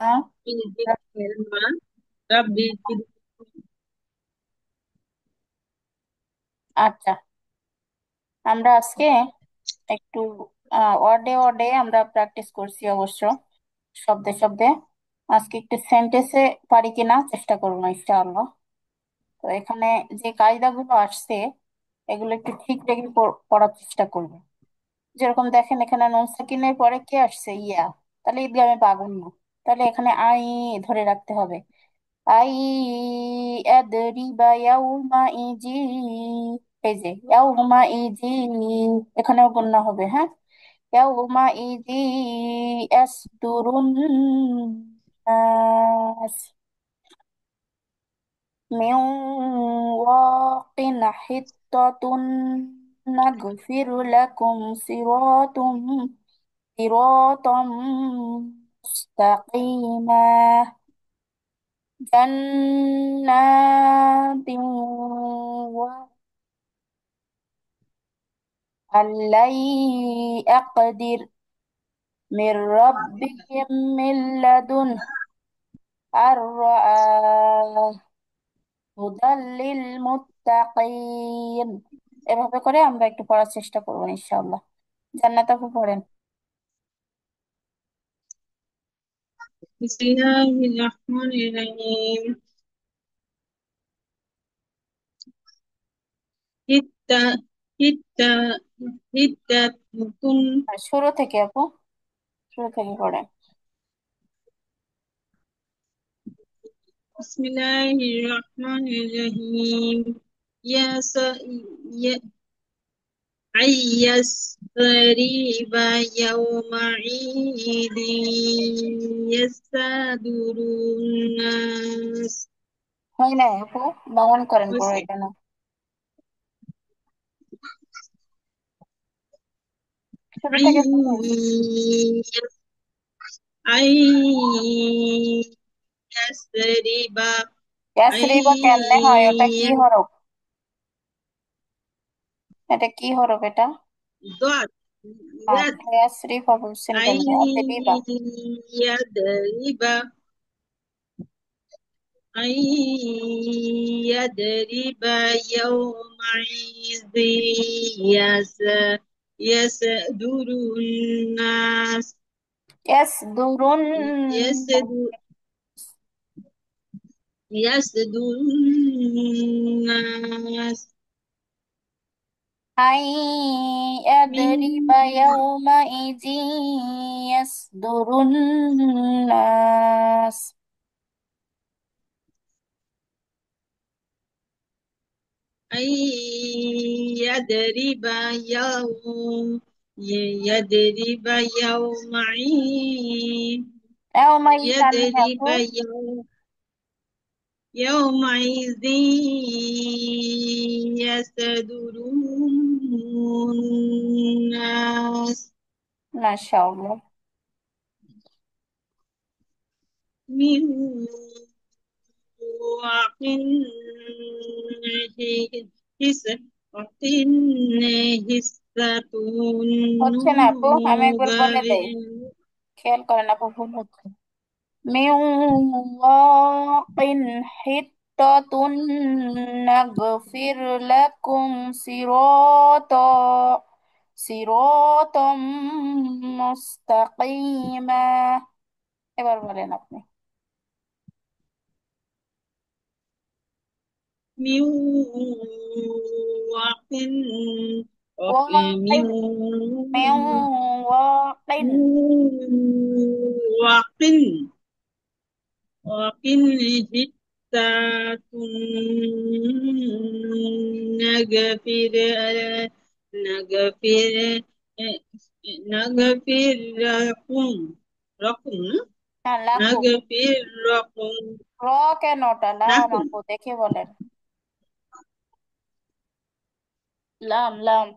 الكلمة ربي আচ্ছা, আমরা আজকে একটু ওয়ার্ডে ওয়ার্ডে আমরা প্র্যাকটিস করছি অবশ্য, শব্দে শব্দে। আজকে একটু সেন্টেন্সে পারি কিনা চেষ্টা করবো ইনশাআল্লাহ। তো এখানে যে কায়দাগুলো আসছে এগুলো একটু ঠিক রেখে পড়ার চেষ্টা করবো। যেরকম দেখেন, এখানে নুন সাকিনের পরে কি আসছে? ইয়া। তাহলে ঈদগামে পাগুন না, তাহলে এখানে আই ধরে রাখতে হবে। আই আদরিবা ইয়াউমা ইজি, এই যে ইয়াউমা ইজি, এখানেও গুণনা হবে, হ্যাঁ। ইয়াউমা ইজি ইয়াসদুরুন নাস মিন ওয়াকিন হিত্তাতুন নাগফিরু লাকুম সিরাতাম মুস্তাকিমা জান্নাতিন أَلَّنْ أَقْدِرَ من ربهم من لدنه أن رآه هدى للمتقين। এভাবে করে আমরা একটু পড়ার চেষ্টা করবো ইনশাআল্লাহ। জান্নাত আপু পড়েন। بسم الله الرحمن الرحيم حتى حتى حتى আর শুরু থেকে আপু, শুরু থেকে পড়েন। بسم الله الرحمن الرحيم يا س... يا يستريب يومئذ يستدر الناس হয় না আপু? বানান করেন পড়ো এটা না, শুরু থেকে পড়েন। أي يستريب ইয়াসরি বা কেমনে হয়? ওটা কি أي হরফ? এটা কি হরফ এটা? ضاد يد আচ্ছা, ইয়াসরি বা বলছেন কেন? أي ইয়াসরি বা। يضرب أي يضرب يومئذ يس يصدر الناس ইয়াসদুরুন يصدر يصدر الناس أن من يضرب يومئذ يصدر الناس. أي يضرب يوم يضرب يومئذ يومئذ টানবেন يضرب আপু। يومئذ يصدر الناس মাশাআল্লাহ। من واقٍ حس حسة হচ্ছে না আপু, আমি একবার বলে দেই, খেয়াল করেন আপু, ভুল হচ্ছে। من واق حطة نغفر لكم صراطا مستقيما। এবার বলেন আপনি। من واقٍ واق من من واق واقٍ حتة نغفر نغفر نغفر لكم না, লাকুম। نغفر لكم র কেনটা? লাম لكم আপু, দেখে বলেন। লাম লাম,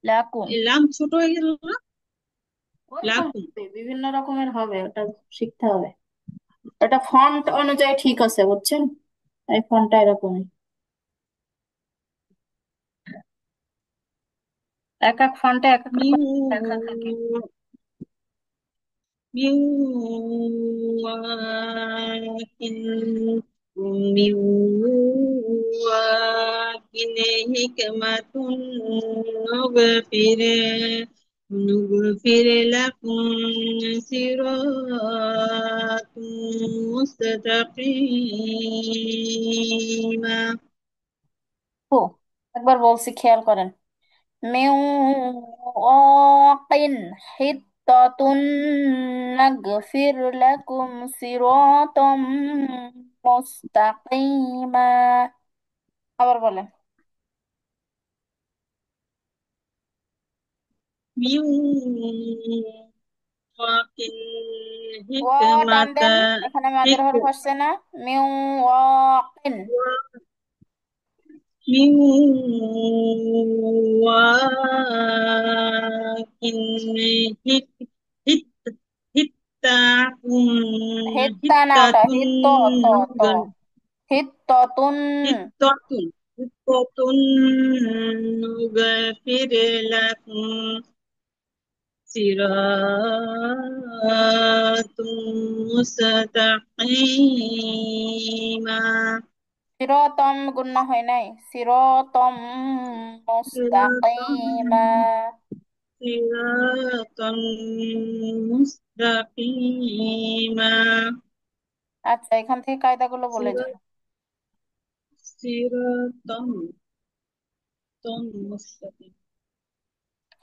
লাকুম। লাম ছোট হয়ে গেল না ওইটা লাকুম হবে, বিভিন্ন রকমের হবে, ওটা শিখতে হবে। এটা ফন্ট অনুযায়ী ঠিক আছে, বুঝছেন? এই ফন্টটা এরকমই, এক এক ফন্টে এক এক রকম লেখা থাকে। من واكن من واكن حكمة نغفر نغفر لكم صراط مستقيما হু, একবার বলছি খেয়াল করেন। মিউ ওয়াকিন হিত্তাতুন নাগফির লাকুম সিরাতাম মুস্তাকিমা। আবার বলেন। من واكن ও টান حكمة দেন, এখানে মাদের হরফ حكمة আসছে না। Mu Joaquin. من واكن هت هت هتاكم হিত্তা না, ওটা هتة হিত্ত ত ত হিত্তাতুন। هتة هتة نغفر لكم صراط مستقيما সিরাতাম গুন্না হয় নাই, সিরাতাম صراطا মুস্তাকিমা। صراطا مستقيما আচ্ছা, এখান থেকে কায়দাগুলো বলে যান। صراطا مستقيما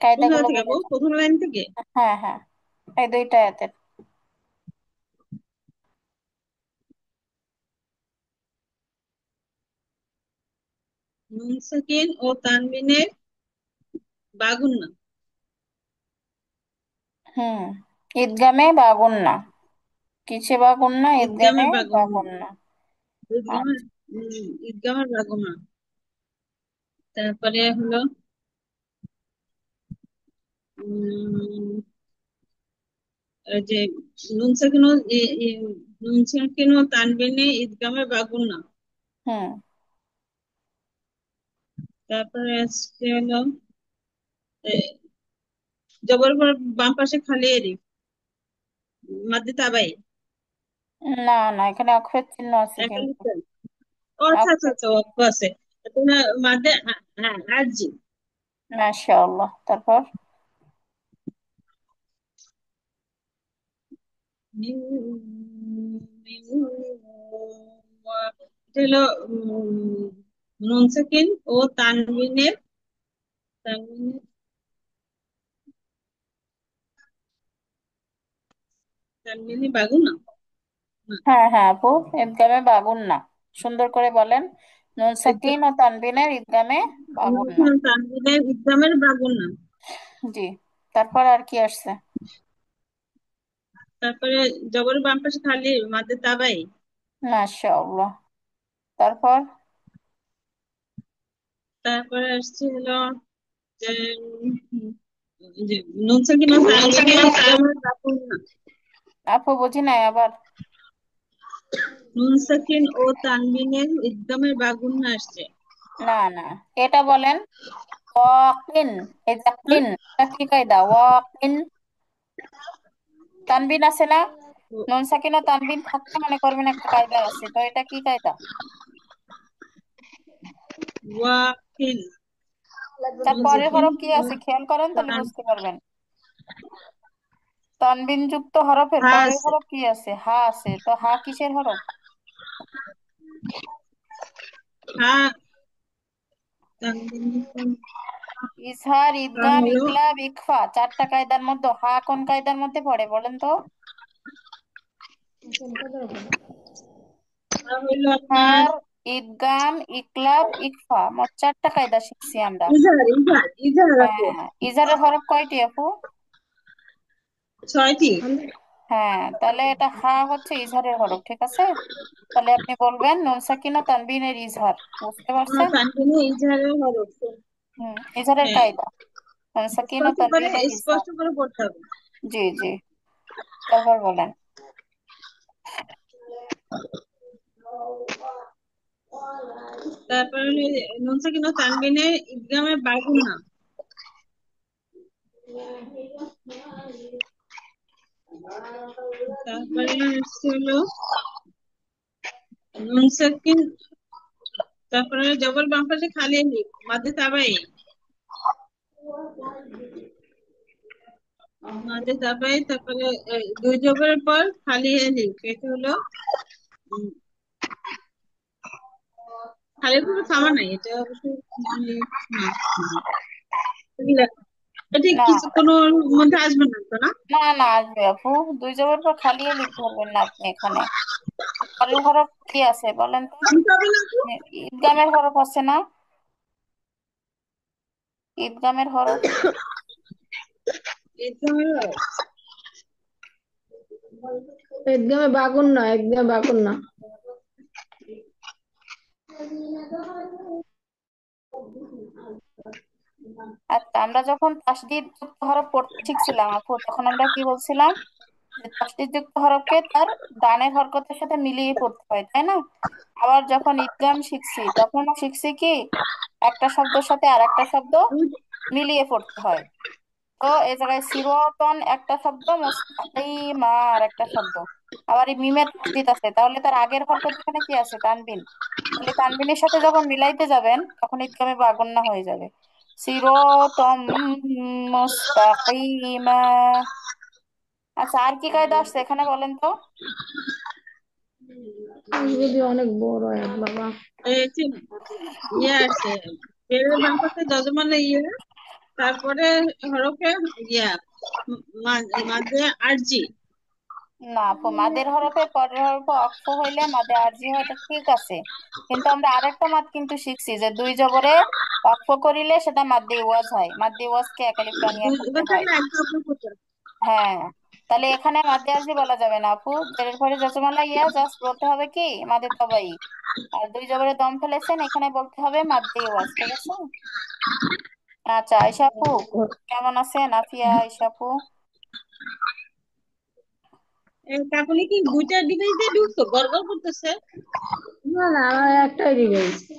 কোন কায়দাগুলো জায়গা থেকে বলে আপু যান। প্রথম লাইন থেকে হ্যাঁ হ্যাঁ, এই দুইটা আয়াতের। নুন সাকিন ও তানবিনের বাগুন্না হুম, ঈদগামে বা গুন্না। কিসে বা গুন্না? ঈদগামে ঈদগামের বা বাগুন্না গুন্না। ঈদগামের আচ্ছা। ঈদগামের বাগুন্না তারপরে হলো উম এই যে নুন সাকিন ও নুন সাকিন ও তানবিনে ঈদগামের বাগুন্না হুম তারপরে আসছে হলো এ, জবর পর বাম পাশে খালি এরিফ মাদ্দে তাবাই না না, এখানে অক্ষর চিহ্ন আছে একা কিন্তু। লিখতেন ও আচ্ছা আচ্ছা অক্ষর আচ্ছা চিহ্ন। অক্ষ আছে তাহলে মাদ্দে হ্যাঁ আরজি মাশাআল্লাহ। তারপর এটা হলো নুন সাকিন ও তানবিনের তানবিনের তানবিনে বাগুন্না না হ্যাঁ হ্যাঁ আপু, ঈদগামে বা গুন্না। সুন্দর করে বলেন। নুন সাকিন ও তানবিনের ঈদগামে বা গুন্না। তানবিনের ঈদগামের বাগুন্না জি। তারপর আর কি আসছে? তারপরে জবরের বাম পাশে খালি মাদ্দে তাবাই মাশাআল্লাহ। তারপর তারপরে আসছে হলো যে যে নুন সাকিন ও তানবিনের ঈদগামের বাগুন্না আপু বুঝি নাই আবার। নুন সাকিন ও তানবিনের ঈদগামের বাগুন্না আসছে না না, এটা বলেন। ওয়াকিন, এই যে হ্যাঁ কিন, এটা কি কায়দা? ওয়াকিন, তানবিন আছে না? নুন সাকিন ও তানবিন থাকলে মনে করবেন একটা কায়দা আছে, তো এটা কি কায়দা? ওয়াকিল তার নুন পরের সাকিন হরফ কি ও আছে খেয়াল করেন, তাহলে তান বুঝতে পারবেন। তানবিন যুক্ত হরফের হা পরের আছে হরফ কি আছে? হা আছে, তো হা কিসের হরফ? হা তানবিন ইজহার, হা ইদগাম, হলো ইকলাব, ইখফা, চারটা কায়দার মধ্যে হা কোন কায়দার মধ্যে পড়ে বলেন তো? হা হলো আপনার ইজহার, ইদগাম, ইকলাব, ইখফা, মোট চারটা কায়দা শিখছি আমরা। ইজাহার আপু হ্যাঁ, ইজহারের হরফ কয়টি আপু? ছয়টি হ্যাঁ, তাহলে এটা হা হচ্ছে ইজহারের হরফ, ঠিক আছে। তাহলে আপনি বলবেন নুন সাকিন ও তানবিনের ইজহার। বুঝতে পারছেন? তানবিনে ইজাহারের হরফ ইজহারের হ্যাঁ কায়দা নুন সাকিন ও তানবিনের ইজহার। স্পষ্ট করে পড়তে হবে জি জি। তারপর বলেন। তারপরে হলো নুন সাকিন ও তানবিনে ঈদগামের বাগুন্না তারপরে হচ্ছে হলো নুন সাকিন, তারপরে জবর বাম পাশে খালি আলিফ মাঝে তাবাই, মাঝে তাবাই, তারপরে দুই জবরের পর খালি আলিফ, এটা হলো উম, খালি কোনো থামা নাই, এটা অবশ্য মানে না, এগুলা- এটা না কিছু কোনো মধ্যে আসবে না তো না? না না, আসবে আপু। দুই জবর পর খালি লিপ ধরবেন না আপনি এখানে। পরের হরফ কি আছে বলেন তো? আনতে হবে না তো? ঈদগামের হরফ আছে না? ঈদগামের হরফ। এটা হলো একদমই বাগুন না, একদম বাগুন না। আচ্ছা, আমরা যখন তাসদিদ যুক্ত হরফ পড়তে শিখছিলাম আপু, তখন আমরা কি বলছিলাম? যে তাসদিদ যুক্ত হরফকে তার ডানের হরকতের সাথে মিলিয়ে পড়তে হয়, তাই না? আবার যখন ঈদগাম শিখছি তখন শিখছি কি একটা শব্দের সাথে আর একটা শব্দ মিলিয়ে পড়তে হয়। তো এই জায়গায় সিরাতন একটা শব্দ, মুস্তাকিমা আর একটা শব্দ। আবার এই মিমে তাসদিদ আছে, তাহলে তার আগের হরকত এখানে কি আছে? তানবিন। তাহলে তানবিনের সাথে যখন মিলাইতে যাবেন তখন ইদগামে বা গুন্নাহ হয়ে যাবে। সিরাতাম মুস্তাকিমা। আচ্ছা, আর কি কায়দা আসছে এখানে বলেন তো? যদি অনেক বড় এক বাবা। এই যে ইয়ে আছে, পেরের বাম পাশে যজমানে ইয়ে, তারপরে হরফে ইয়া মাঝে আরজি। না আপু, মাদের হরফে পরের হরফে অক্ফ হইলে মাদে আরজি হয়, এটা ঠিক আছে। কিন্তু আমরা আরেকটা মাদ কিন্তু শিখছি যে দুই জবরে অক্ফ করিলে সেটা মাদ্দে ওয়াজ হয়, মাদ্দে ওয়াজকে একালিফ টানিয়া পড়তে ওটা হয়। থাকলে একদম করতে হবে। হ্যাঁ, তাহলে এখানে মাদ্দে আরজি বলা যাবে না আপু। জেরের পরে যজমালা ইয়া, জাস্ট বলতে হবে কি মাদে তবাই। আর দুই জবরে দম ফেলেছেন, এখানে বলতে হবে মাদ্দে ওয়াজ, ঠিক আছে? আচ্ছা আয়শা আপু, কেমন আছেন? আফিয়া, আয়শা আপু। কাকুলি কি দুইটা ডিভাইস দিয়ে ঢুকছো, গড়গড় করতেছে? না না, আমার একটাই ডিভাইস।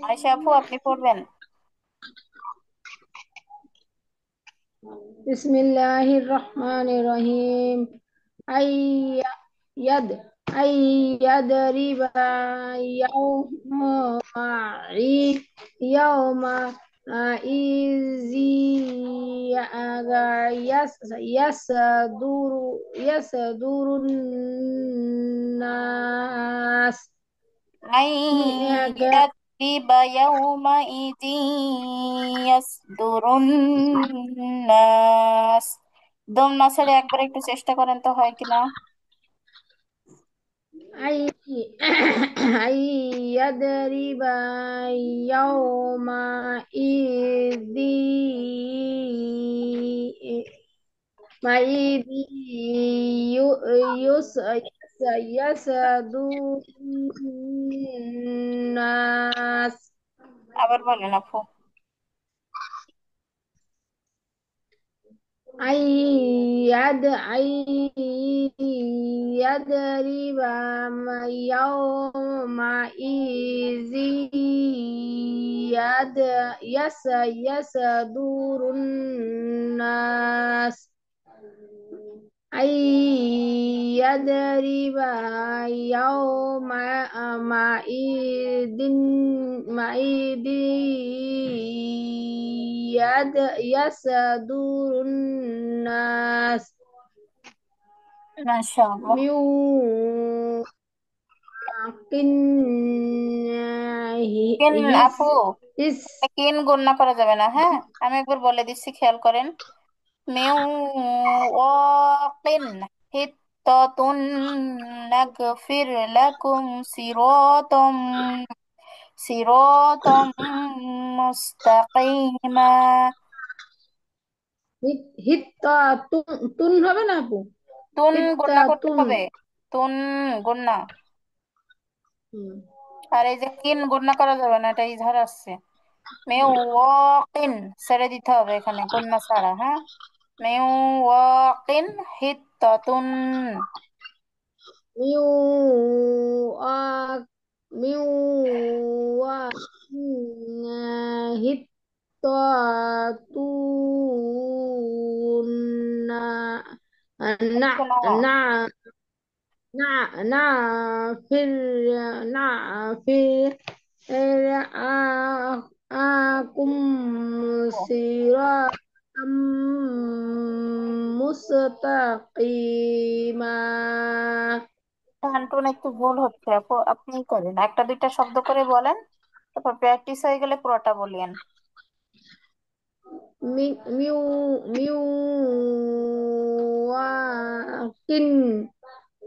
আয়শা আপু, আপনি পড়বেন। বিসমিল্লাহির রহমানির রহিম। আই ইয়াদ আই ইয়াদরিবা ইয়াউমা ই ইয়াউমা ইজি আগা ইয়াসদুরুন নাস أن আগা يضرب يومئذ يصدر الناس। দম না ছেড়ে একবার একটু চেষ্টা করেন তো হয় কিনা। أي أي يضرب يومئذ مئذ يصدر الناس আবার বলেন আপু। أي يضرب يومئذ يصدر الناس أي يضرب يومئذ يصدر الناس মাশাআল্লাহ। من কিন হিস আপু, হিস কিন গণনা করা যাবে না, হ্যাঁ? আমি একবার বলে দিচ্ছি, খেয়াল করেন। মিউ ওয়াকিন হিত্তাতুন নাগফির লাকুম সিরাতাম সিরাতাম মুস্তাকিমা। হিত্তা তুন তুন হবে না আপু? তুন হিত্তা গণনা করতে তুন। হবে। তুন গণনা। হুম। আর এই যে কিন গণনা করা যাবে না, এটা ইজহার আসছে। মেউ ওয়াকিন ছেড়ে দিতে হবে এখানে গণনা ছাড়া, হ্যাঁ? মেউ ওয়াকিন হিত্তাতুন। মিউ আ মিউ আ হিত্তা তুন না হচ্ছে না। না না না ফির না ফির আকুম সিরাতাম মুস্তাকিমা। টান টুন একটু ভুল হচ্ছে আপু, আপনি করেন একটা দুইটা শব্দ করে বলেন, তারপর প্র্যাকটিস হয়ে গেলে পুরোটা বলিয়েন। মিউ মিউ ওয়াকিন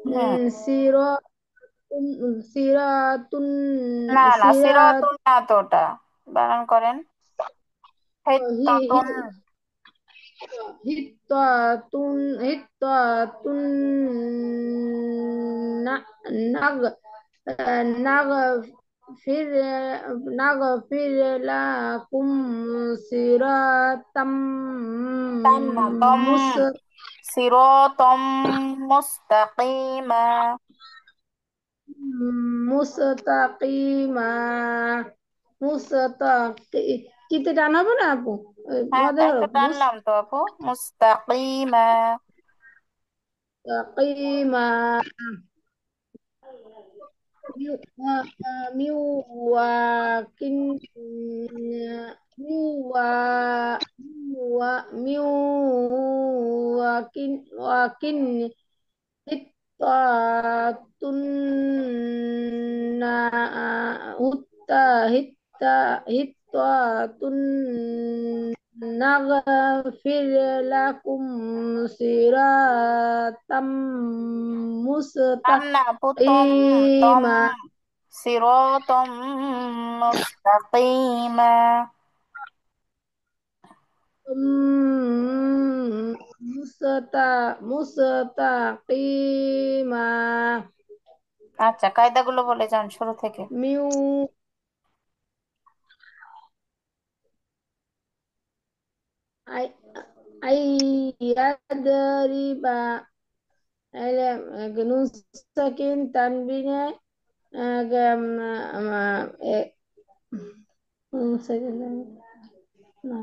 হুম। সিরা সিরাতুন না না, সিরাত সিরাতুন না তো, ওটা বানান করেন। হি হি হিত্তাতুন। hittatun na nag naghfir naghfir lakum siratam তাম না, তম। mus সিরাতাম মুস্তাকিমা। mustaqima mustaqi কিতে টানাবো না আপু? হ্যাঁ, মদের তাই তো হরফ টানলাম তো আপু। মুস্তাকিমা। মুস্তাকিমা miwakin miwa miwakin hittatun na hutta hitta hittatun naghfir lakum siratam তাম না আপু, তম। তম। mustaqima সিরাতাম মুস্তাকিমা। mustaqima আচ্ছা, কায়দাগুলো বলে যান শুরু থেকে। মিউ আই আইয়াদরিবা নুন সাকিন তানবিনে নুন সাকিন না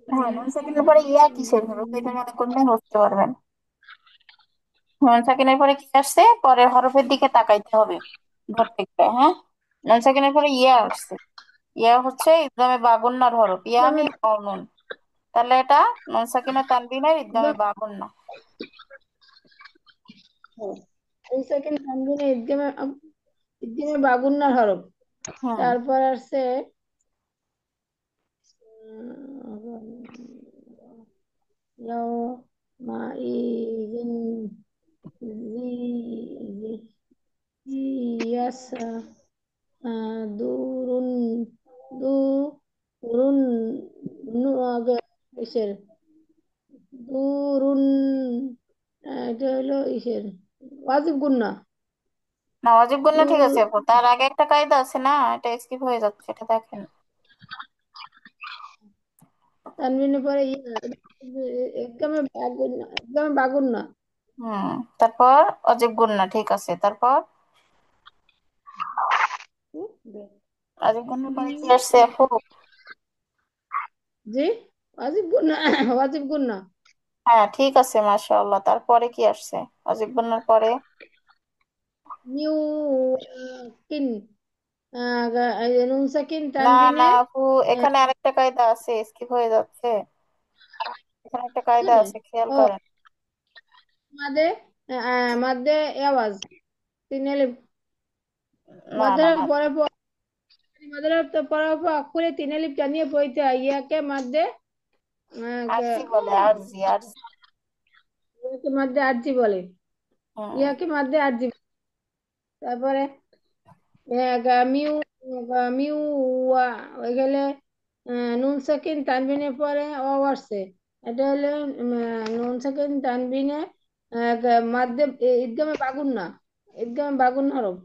হ্যাঁ, নুন সাকিনের পরে ইয়া কিসের হরফ এটা মনে করলে বুঝতে পারবেন। নুন সাকিনের পরে কি আসছে, পরের হরফের দিকে তাকাইতে হবে ধরতে গেলে। হ্যাঁ, নুন সাকিনের পরে ইয়া আসছে। ইয়া হচ্ছে ইদগামে বাগুন্নার হরফ, ইয়া একদমই মিম অ নুন। তাহলে এটা নুন সাকিনা তানবিনের ইদগামে বাগুন্না। নুন সাকিন তানবিনে ইদগিমে বাগুন্নার হরফ। হুম। তারপর আসছে ইয়াও মা ইদিন ইয়াসা দুরুন দুরুন নু আগে ইসের দুরুন এটা হলো ইসের ওয়াজিব গুন্না না, ওয়াজিব গুন্না দু ঠিক আছে আপু, তার আগে একটা কায়দা আছে না, এটা স্কিপ হয়ে যাচ্ছে, এটা দেখেন। তানবিনের পরে একদমই বাগুন্না হুম। তারপর অজীব গুন্না ঠিক আছে, তারপর অজীব গুন্নার পরে কি আসছে আপু? জি ওয়াজিব গুন্না ওয়াজিব গুন্না হ্যাঁ ঠিক আছে, মাশাআল্লাহ, তারপরে কি আসছে অজীব গুন্নার পরে? মিউ কিন নুন সাকিন না না তানবিনে আপু, এখানে আরেকটা কায়দা আছে, স্কিপ হয়ে যাচ্ছে। এখানে একটা কায়দা এখানে আছে, খেয়াল ও করেন। মাদে মাদে আওয়াজ তিন আলিফ না না মাদের মাদের পরে অক্ষরে তিন আলিফ টানিয়ে পড়তে হয় ইয়াকে মাদে আরজি বলে, আরজি আরজি। ইয়াকে মাদে আরজি বলে হুম। ইয়াকে মাদে আরজি তারপরে মিউ মিউ হয়ে গেলে নুন সাকিন তানবিনের পরে অ আসছে এটা হলো নুন সাকিন তানবিনে মাধ্যে ইদগামে বাগুন না ইদগামে বাগুন হরফ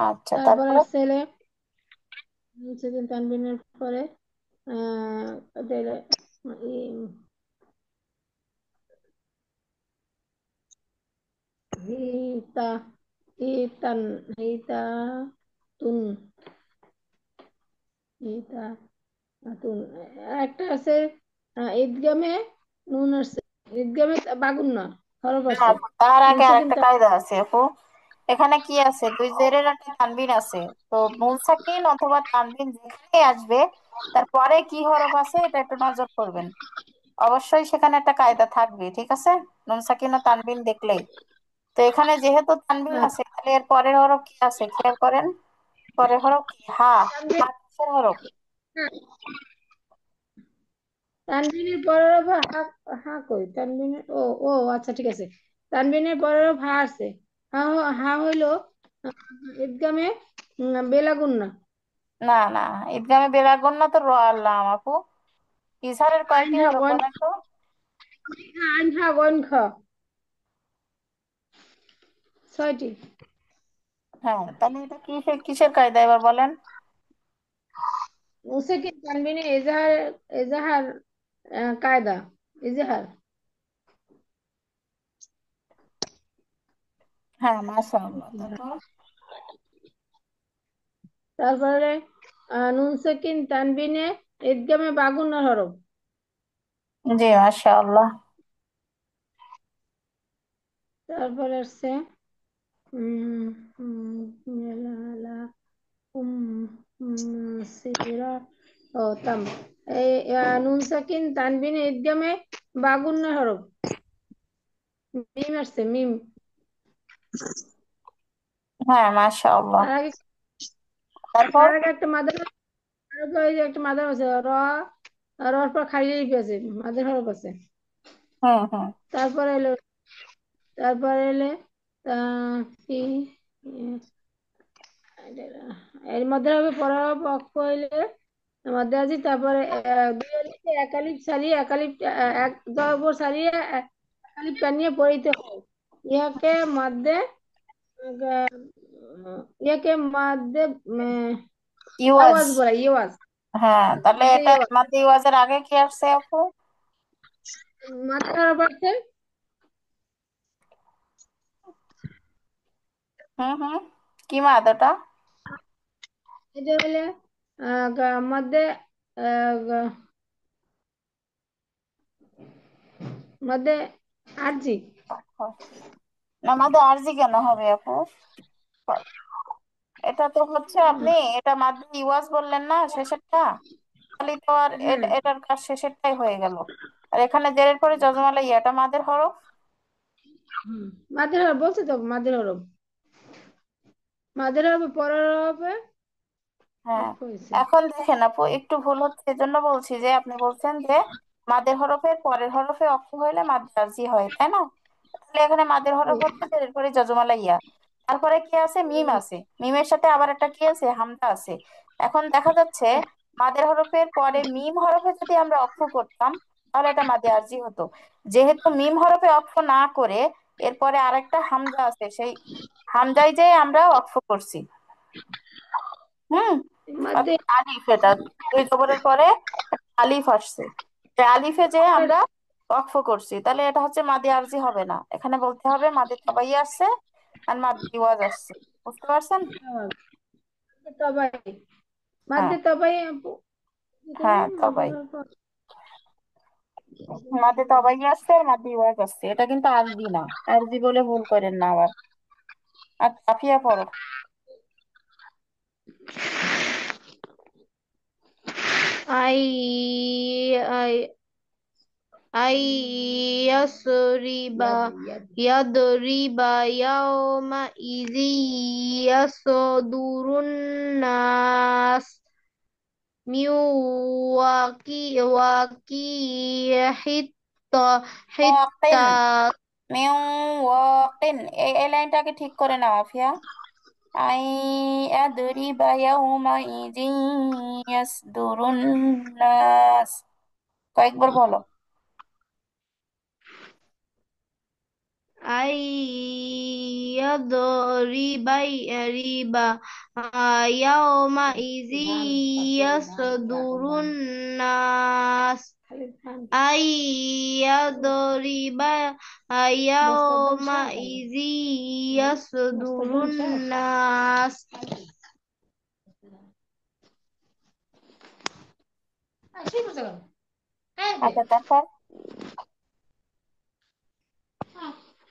আচ্ছা, তারপর তারপরে? আসছে হলে নুন সাকিন তানবিনের পরে এটা হলো হিতা হিতান হিতা তুন হিতা তুন একটা আছে ঈদগামে নুন আসছে, ঈদগামে বাগুন না, হরফ না আছে। আপু, তার নুন আগে সাকিন আরেকটা কায়দা আছে আপু। এখানে কি আছে, দুই জেরের একটা তানবিন আছে। তো নুন সাকিন অথবা তানবিন যেখানে আসবে, তারপরে কি হরফ আছে এটা একটু নজর করবেন। অবশ্যই সেখানে একটা কায়দা থাকবে, ঠিক আছে? নুন সাকিন ও তানবিন দেখলেই। তো এখানে যেহেতু তানবিন হ্যাঁ, আছে, তাহলে এর পরের হরফ কি আছে খেয়াল করেন। পরের হরফ কি? হা। তানবিন, হা কিসের হরফ? হ্যাঁ, তানবিনের পরের হরফ হা। হা কই তানবিনের, ও ও আচ্ছা ঠিক আছে। তানবিনের পরের হরফ হা আছে। হা হইলো ঈদগামে বেলাগুন না। না না, ঈদগামে বেলাগুন না তো র আল্লাহ আপু। ইজহারের আইন কয়টি হা হরফ গন, বলেন তো? আইন হা গন খ, 6টি। হ্যাঁ, তাহলে এটা কিসের কিসের কায়দা এবার বলেন। মুসাকিন তানবিনে এজাহার, এজাহার কায়দা, এজাহার। হ্যাঁ, মাশাআল্লাহ। তারপর? তারপরে নুন সাকিন তানবিনে ঈদগামে বাগুনের হরফ। জি মাশাআল্লাহ। তারপরে আসছে উম, উম, লা, উম, সিরা, ও তাম। এই নুন সাকিন তানবিনে ঈদগামে বাগুনের হরফ। মিম আসছে, মিম। হ্যাঁ মাশাআল্লাহ। তার আগে, তারপর? তার আগে একটা মাদার, তারপর এই যে একটা মাদার আছে র, রর পর খালি লিপি আছে, মাদার হরফ আছে। হুম হুম। তারপরে এলো, তারপরে এলে কি, এর মধ্যে হবে পড়া পক্ষ হইলে মধ্যে আছি। তারপরে দুই আলিফে একালিপ সারিয়ে, একালিপ এক জবর সারিয়ে একালিপ টানিয়ে পড়িতে হয়। ইহাকে মধ্যে ইয়াকে মধ্যে ইওয়াজ। আওয়াজ বলে, ইওয়াজ। হ্যাঁ, তাহলে মধ্যে এটা ইওয়াজ, মাদ্দে ইওয়াজের আগে কি আসছে আপু? মাথার পাশে। হুম হুম। কি মাদ ওটা? এটা হলে মধ্যে মধ্যে আরজি। না, মাদে আরজি কেন হবে আপু? এটা তো হচ্ছে আপনি, এটা মাদ্দে ইওয়াজ বললেন না শেষেরটা, তাহলে তো আর হ্যাঁ, এটার কাজ শেষেরটাই হয়ে গেল। আর এখানে জেরের পরে যজমালা ইয়াটা মাদের হরফ। মাদের হরফ বলছে তো, মাদের হরফ, মাদের হরফ পরের হবে হ্যাঁ। অক্ষ হয়েছে। এখন দেখেন আপু, একটু ভুল হচ্ছে, এজন্য বলছি যে আপনি বলছেন যে মাদের হরফের পরের হরফে অক্ষ হইলে মাদ দার্জি হয়, তাই না? তাহলে এখানে মাদের হরফ হচ্ছে যে এরপরে যজমালা ইয়া। তারপরে কি আছে? মিম আছে। মিমের সাথে আবার একটা কি আছে? হামজা আছে। এখন দেখা যাচ্ছে মাদের হরফের পরে মিম হরফে যদি আমরা অক্ষ করতাম, তাহলে এটা মাদে আরজি হতো। যেহেতু মিম হরফে অক্ষ না করে এরপরে আরেকটা হামজা আছে, সেই হামজায় যে আমরা অক্ষ করছি। হুম। মাঝে আলিফ, এটা দুই জবরের পরে আলিফ আসছে। যে আলিফে যে আমরা ওয়াকফ করছি, তাহলে এটা হচ্ছে মাদি আরজি হবে না, এখানে বলতে হবে মাদি তাবাই আসছে আর মাদি ওয়াজ আসছে। বুঝতে পারছেন? তবাই, হ্যাঁ মাঝে তবাই এখানে হ্যাঁ, মাঝে তবাই। মাদি তাবাই আসছে আর মাদি ওয়াজ আসছে, এটা কিন্তু আরজি না। আরজি বলে ভুল করেন না আবার। আর কাফিয়া পড়ো। I أن يضرب، يضرب يومئذ يصدر الناس من حتى Joaquin. حتى মিউ ওয়াকিন, এই লাইনটাকে ঠিক করে নাও আফিয়া। আই আদরিবা ইয়াউমাইযিন ইয়াসদুরুন নাস। কয়েকবার বলো। أن يضرب ربا يومئذ يصدر الناس أن يضرب يومئذ يصدر الناس আচ্ছা, তারপর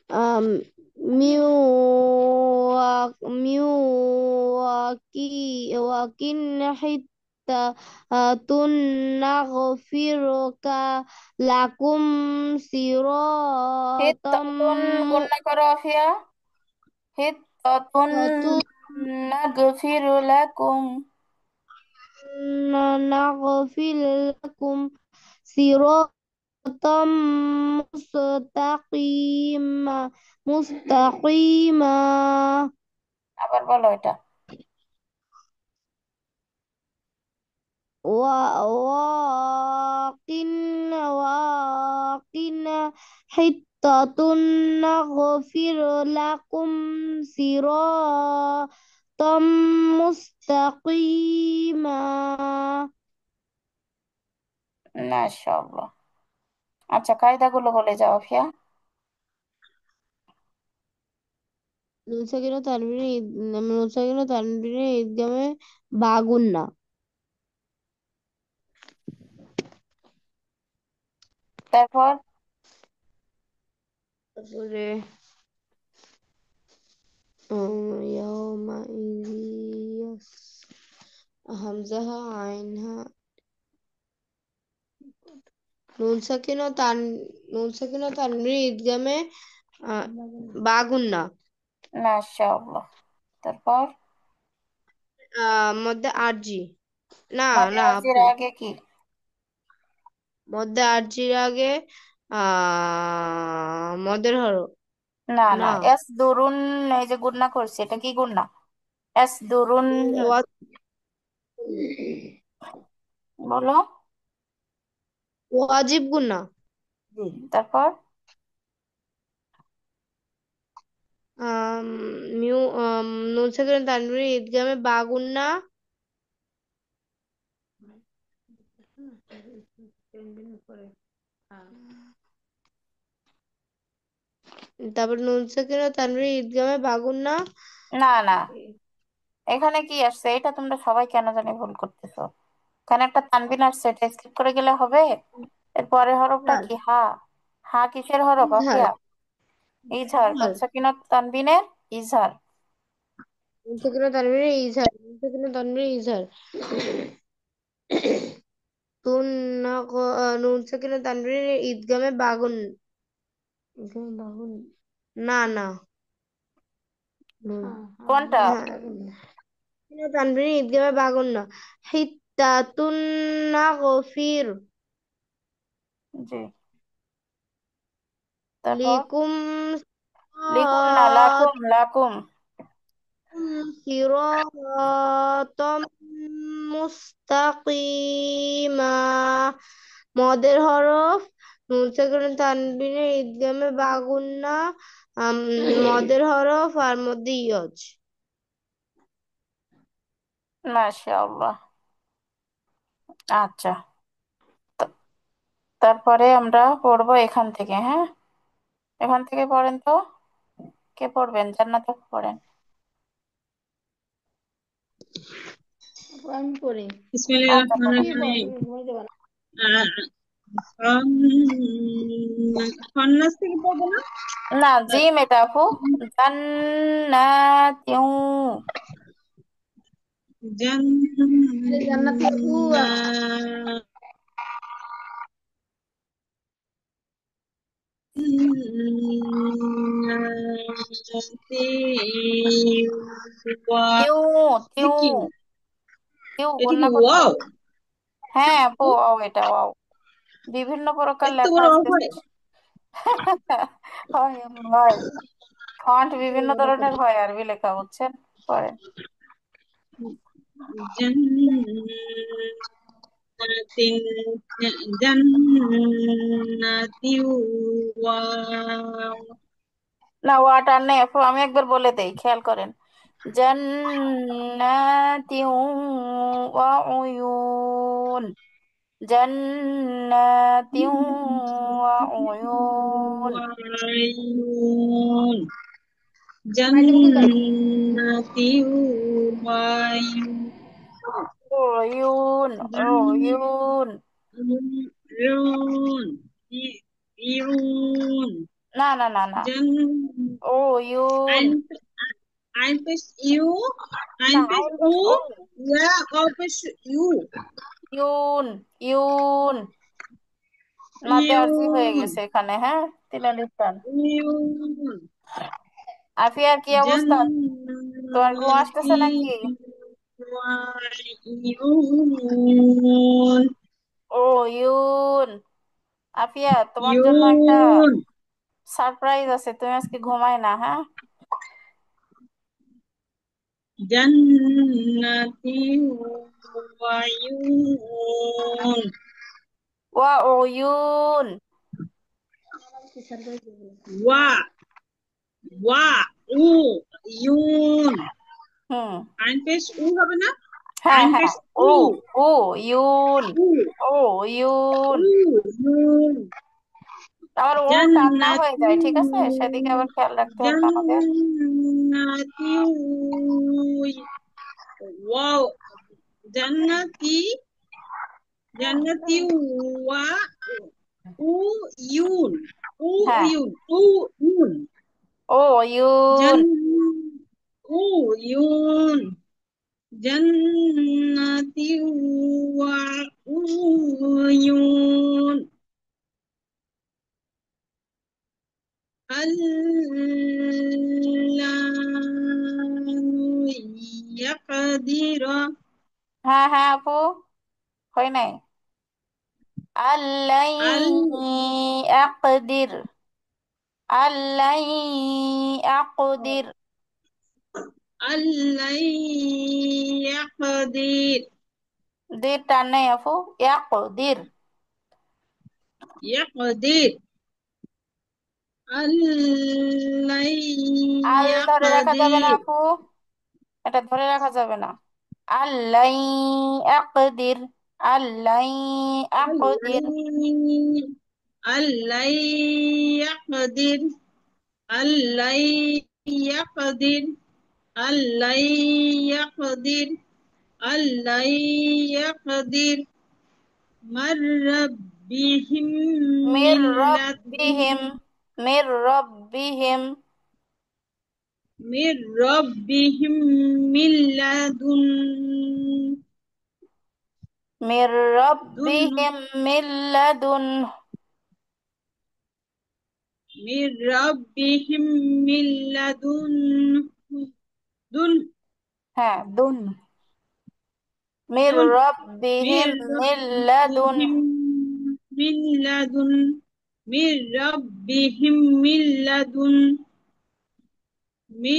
আম, মিউ মিউ ওয়াকিন হিত্তা তুন নাগফিরকা লাকুম সিরাতাম হিত্তাতুন গুণনা করো আফিয়া। হিত্তাতুন নাগফিরু লাকুম। নাগফির লাকুম সিরাতাম মুস্তাকিমা মুস্তাকিমা আবার বলো এটা। واقن حطة نغفر لكم صراطا مستقيما মাশাআল্লাহ। আচ্ছা, কায়দাগুলো বলে যাও আফিয়া। নুন সাকিন ও তানবিনে ঈদগামে বাগুন্না। তারপর তারপরে ইয়াউমাইযিস হামজাহা আইনহা নুন সাকিন ও তান নুন সাকিন ও তানবিনে ঈদগামে আহ, বাগুন্না। মাশাআল্লাহ। তারপর মধ্যে আরজি না মধ্যে না আজির আপু আগে কি? মধ্যে আরজির আগে মদের হরফ না না না, এস দুরুন। এই যে গুণনা করছি, এটা কি গুণনা? এস দুরুন। ওয়া- বলো। ওয়াজিব গুনা। জি। তারপর আম, নুন সাকিন তানবিনে ঈদগামে বাগুন্না। তারপর নুন সাকিন ও তানবিনে ঈদগামে বাগুন্না। না না, এখানে কি আসছে? এটা তোমরা সবাই কেন জানি ভুল করতেছো। এখানে একটা তানবিন আসছে, এটা স্কিপ করে গেলে হবে? এর পরের হরফটা ইজহার কি? হা। হা কিসের হরফ ইজহার আফিয়া? ইজহার। নুন ইজহার। সাকিন তানবিনের ইজহার। নুন সাকিন ও তানবিনে ইজহার নুন সাকিন ও তানবিনে ইজহার তুন নুন সাকিন ও তানবিনে ঈদগামে বাগুন না না নুন কোনটা? হ্যাঁ তানবিনে ঈদগামে বাগুন না হিত্তাতুন নাগফির জি। তারপর লিকুম লিকুম না, লাকুম লাকুম। সিরাতাম মুস্তাকিমা মদের হরফ নুন সাকিন তানবিনে ঈদগামে বাগুন্না মদের হরফ আর মধ্যে ইয়জ। মাশাআল্লাহ। আচ্ছা, তা- তারপরে আমরা পড়বো এখান থেকে, হ্যাঁ? এখান থেকে পড়েন তো। কে পড়বেন? জান্নাত আপু পড়েন। আমি পড়ি। বিসমিল্লাহির আচ্ছা, পড়েন। রহমানির কি পড়ো? রহিম। তুমি ঘুমাই যাবে না? খন্নাস থেকে পড়বো না? না, জিম এটা আপু। জান্নাতিউ। আরে জান্নাতি আপু জান্নাত তিউ এটা তিউ কি? তিউ এটা কি গুণনা করতে ওয়াও? হবে। হ্যাঁ আপু, ও এটা ওয়াও। বিভিন্ন প্রকার এত লেখা বড় আছে। হবে? হয় এমন হয়। ফন্ট বিভিন্ন ধরনের হয়, আরবি লেখা, বুঝছেন? পড়েন। জান্নাতিন জান্নাতি ওয়াও। না, ওয়াটার নেই আপু, আমি একবার বলে দেই, খেয়াল করেন। জান্নাতিউ ওয়া উয়ুন। জান্নাতিউ ওয়া উয়ুন। ওয়াইন ঘুমাই যাবো কিন্তু আমি। জান্নাতি ওয়াইন উয়ুন উয়ুন। ইউন ই- ইউন না না না না। জন ও ইউন। ein ein bis ইউ ein না, bis আইন উ পেশ ও। ja auch bis ইউ ইউন ইউন। মাঝে আরজি হয়ে ইউন গেছে এখানে, হ্যাঁ। তিলালির টান। ইউন আফিয়ার কি অবস্থা? তোমার ঘুম আসতেছে জন্নতি নাকি? ওয়াইউন ও ইউন। আফিয়া, তোমার জন্য একটা ইউন সারপ্রাইজ আছে, তুমি আজকে ঘুমায় না, হ্যাঁ। জন্নতি ওয়াইউন ওয়া ও ইউন। ওয়া ওয়া উ ইউন হুম। আইন পেশ উ হবে না হ্যাঁ আইন হ্যাঁ। পেশ ও উ ও ইউন। উ ও ইউন। উ ইউন আবার ও টান না হয়ে জন্নতি যায়, ঠিক আছে, সেদিকে আবার খেয়াল রাখতে হবে আমাদের। জন্নতি ওয়াও জান্নাতি জান্নাতি ওয়া উ ইউন উ হ্যাঁ। ইউন উ ইউন ও ইউন। জান উ ইউন জান্নাতি ওয়া উয়ুন আল্লাহ ইয়াকদিরা হ্যাঁ হ্যাঁ আপু, হয় নাই। আল্লাই আল আকদির। আল্লাই আকদির। আল্লাহ ইয়াকদির দের টান নাই আপু, ইয়াকদির। ইয়াকদির আল্লাহ আল ধরে রাখা যাবে না ইয়াকদির আপু, এটা ধরে রাখা যাবে না। আল্লাই আকদির। আল্লাই আকদির। আল্লাহ ইয়াকদির আল্লাহ ইয়াকদির আল্লাহ ইয়াকদির আল্লাহ ইয়াকদির মার রাব্বিহিম মির মিল্লাতুন রব্বিহিম। মির রব্বিহিম। মির রাব্বিহিম মিল্লাদুন মির দুন রব্বিহিম মিল্লাদুন। মির রাব্বিহিম মিল্লাদুন দুন হ্যাঁ দুন। মির দুন রব্বিহিম মির মিল্লাদুন। রাব্বিহিম মিল্লাদুন মির রাব্বিহিম মিল্লাদুন মি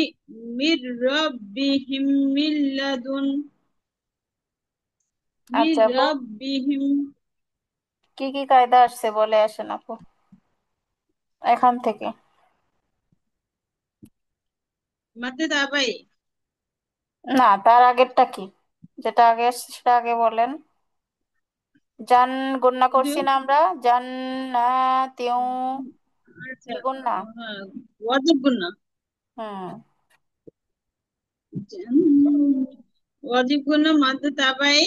মির রাব্বিহিম মিল্লাদুন মির আচ্ছা আপু, রাব্বিহিম কি কি কায়দা আসছে বলে আসেন আপু এখান থেকে। মাতে দাবাই না, তার আগেরটা কি, যেটা আগে আসছে সেটা আগে বলেন। জান গুণনা কিন্তু করছি না আমরা, জান না তিউ, আচ্ছা কি গুণনা? হ্যাঁ ওয়াজিব গুন্না হুম। ওয়াজিব গুন্না মাতে দাবাই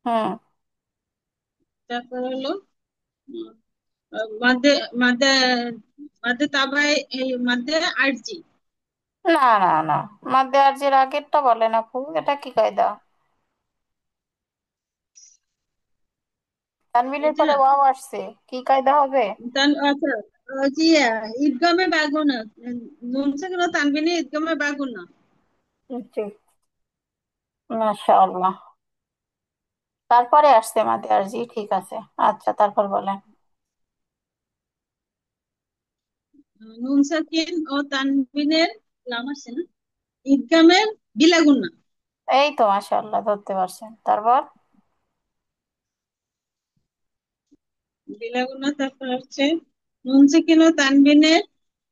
হুম। তারপর হলো মাদে মাদে মাদে তাবাই এই মাদে আরজি না না না, মাদ্দে আরজির আগেরটা বলেন আপু, এটা কি কায়দা? তানবিনের এটা পরে ওয়াও আসছে, কি কায়দা হবে? আচ্ছা জি ঈদগামে বাগুনা নুন থেকে তানবিনে ঈদগামে বাগুনা জি। মাশাআল্লাহ। তারপরে আসছে মাদ্দে আরজি, ঠিক আছে। আচ্ছা, তারপর বলেন। নুন সাকিন ও তানবিনের লাম আসছে না ঈদগামের বিলাগুনা এই তো মাশাআল্লাহ, ধরতে পারছেন। তারপর বিলাগুনা তারপর হচ্ছে নুন সাকিন ও তানবিনের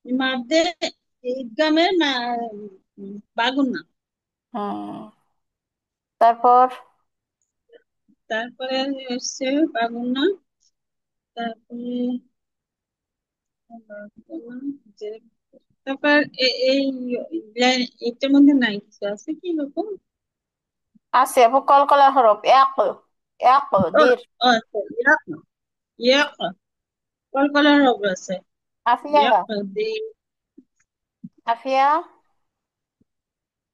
মাঝে ঈদগামের বাগুনা হুম, তারপর তারপরে হচ্ছে বাগুনা তারপরে যে তারপর এই এটার মধ্যে নাই কিছু আছে কি রকম আছে আপু, কলকলা হরফ এক। ও ইয়াকদির। ও আচ্ছা, ইয়াক ইয়াক কলকলার হবে আছে আফিয়া, ইয়াকদির। আফিয়া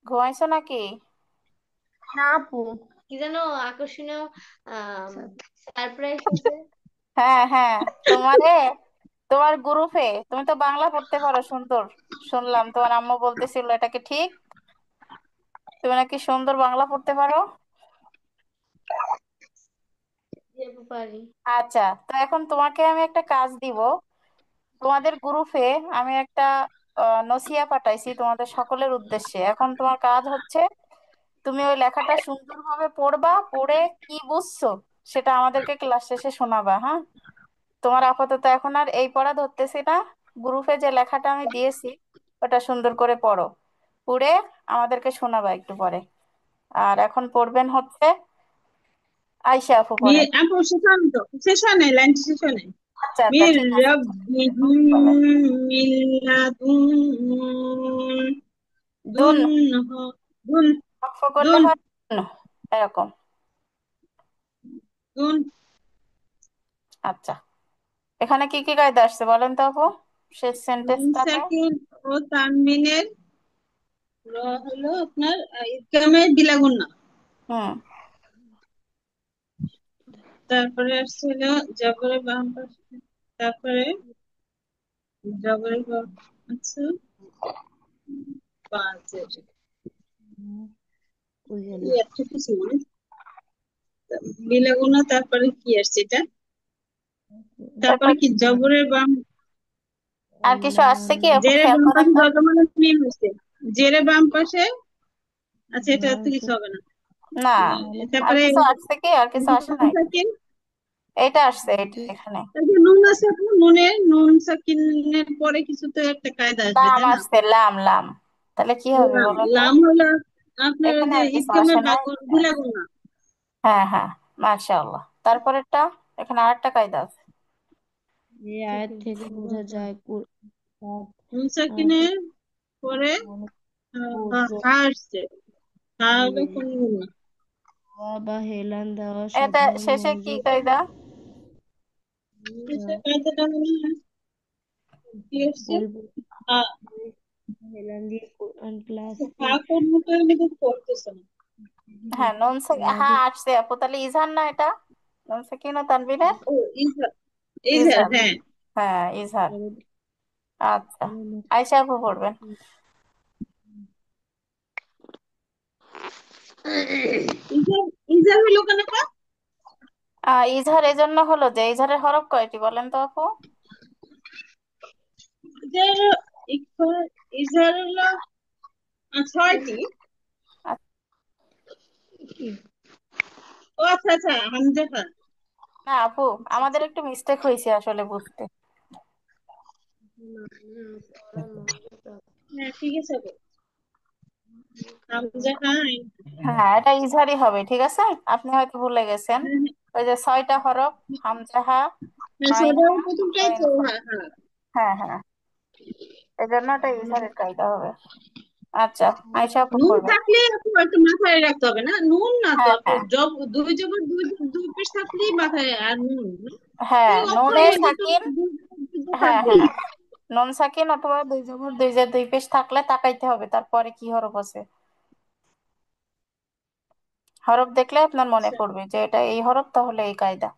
ঘুমাইছো নাকি? না আপু, কি যেন আকর্ষণীয় সারপ্রাইজ আছে। হ্যাঁ হ্যাঁ, তোমারে তোমার গ্রুপে তুমি তো বাংলা পড়তে পারো সুন্দর, শুনলাম তোমার আম্মু বলতেছিল, এটা কি ঠিক? তুমি নাকি সুন্দর বাংলা পড়তে পারো। জি আপু, পারি। আচ্ছা, তো এখন তোমাকে আমি একটা কাজ দিব। তোমাদের গ্রুপে আমি একটা নসিয়া পাঠাইছি তোমাদের সকলের উদ্দেশ্যে। এখন তোমার কাজ হচ্ছে তুমি ওই লেখাটা সুন্দরভাবে পড়বা, পড়ে কি বুঝছো সেটা আমাদেরকে ক্লাস শেষে শোনাবা, হ্যাঁ? তোমার আপাতত এখন আর এই পড়া ধরতেছি না, গ্রুপে যে লেখাটা আমি দিয়েছি ওটা সুন্দর করে পড়ো, পড়ে আমাদেরকে শোনাবা একটু পরে। আর এখন পড়বেন হচ্ছে আয়শা আপু, পড়েন। আপু শেষ তো, শেষ হয় নাই, লাইন শেষ হয় নাই। আচ্ছা আচ্ছা, মির ঠিক আছে, রাব্বিহিম বলেন। মিল্লাদুন দুন, দুন হ- দুন অক্ষ করলে দুন হয় দুন, এরকম। দুন আচ্ছা, এখানে কি কি কায়দা আসছে বলেন তো আপু, শেষ নুন সেন্টেন্সটাতে। সাকিন ও তানবিনের হলো আপনার ইদগামের বিলাগুন্না। হুম। তারপরে আসছিল জবরের বাম পাশে, তারপরে জবরের আচ্ছা পাঁচের এই একটা কিছু মানে বিলাগুনা, তারপরে কি আসছে এটা, তারপরে তারপর কি জবরের বাম, আর কিছু আসছে কি আপু, জেরে খেয়াল বাম করেন পাশে তো। জজমানের মিম হচ্ছে, জেরে বাম পাশে, আচ্ছা এটা তো কিছু হবে না। না, আর তারপরে কিছু আসছে কি, আর কিছু আসে নুন নাই? সাকিন, এটা আসছে, এটা এখানে তারপরে নুন আছে আপনার, নুনের নুন সাকিনের পরে কিছু তো একটা কায়দা আসবে লাম তাই না? আসছে, লাম লাম, তাহলে কি হবে লাম বলো তো? লাম হলো আপনার ওই এখানে যে আর কিছু আসে ইদগামের নাই। বিলাগুনা। হ্যাঁ হ্যাঁ, মাশাআল্লাহ। তারপরেরটা, এখানে আরেকটা কায়দা আছে। এই আয়াত থেকে বোঝা যায় নুন আয়াতে সাকিনের পরে অনেক হা আসছে, হা হলো কোন গুণা? বা হেলান দেওয়া এটা সাধারণ শেষে কি মনোযোগ কায়দা? কিসের কায়দাটা মনে হয় কি আসছে? পরিপূর্ণ হা, হেলান দিয়ে কোরআন ক্লাস হা কোন মতো আমি তো পড়তেছে না। হ্যাঁ, নুন সে, হ্যাঁ আমাদের আসছে আপু, তাহলে ইজহার না এটা? নুন সাকিন ও তানবিনের ও ইজহার, ইজহার ইজহার। হ্যাঁ। হ্যাঁ, ইজহার। আচ্ছা, পরবর্তী আয়শা আপু পড়বেন। ইজহার, ইজহার হলো কেন পা? ইজহার এজন্য হলো যে ইজহারের হরফ কয়টি বলেন তো আপু? ইজহার, ইজহার, ইজহার হলো ছয়টি। ও আচ্ছা আচ্ছা, হামজা খান। না আপু, আমাদের একটু মিস্টেক হয়েছে আসলে বুঝতে। হ্যাঁ ঠিক আছে আপু, হামজা খান। হ্যাঁ, এটা ইজহারই হবে, ঠিক আছে। আপনি হয়তো ভুলে গেছেন, হ্যাঁ ওই যে 6টা হরফ, হামজাহা, হ্যাঁ, আইন সবার হা, প্রথমটাই গইন তো, ফা। হ্যাঁ হ্যাঁ। হ্যাঁ হ্যাঁ, এই জন্য এটা ইজহারের কায়দা হবে। আচ্ছা, আয়শা আপু নুন পড়বেন। থাকলে আপু একটা মাথায় রাখতে হবে না, নুন না তো হ্যাঁ আপু, হ্যাঁ জব দুই জবর দুই, দুই পেশ থাকলেই মাথায়, আর নুন না? হ্যাঁ, এই অক্ষর নুনে মধ্যে তো সাকিন। দুই জবর দুই জবর হ্যাঁ থাকবেই। হ্যাঁ, নুন সাকিন অথবা দুই জবর দুই জের দুই পেশ থাকলে তাকাইতে হবে তারপরে কি হরফ আছে। হরফ দেখলে আপনার মনে আচ্ছা পড়বে যে এটা এই হরফ, তাহলে এই কায়দা।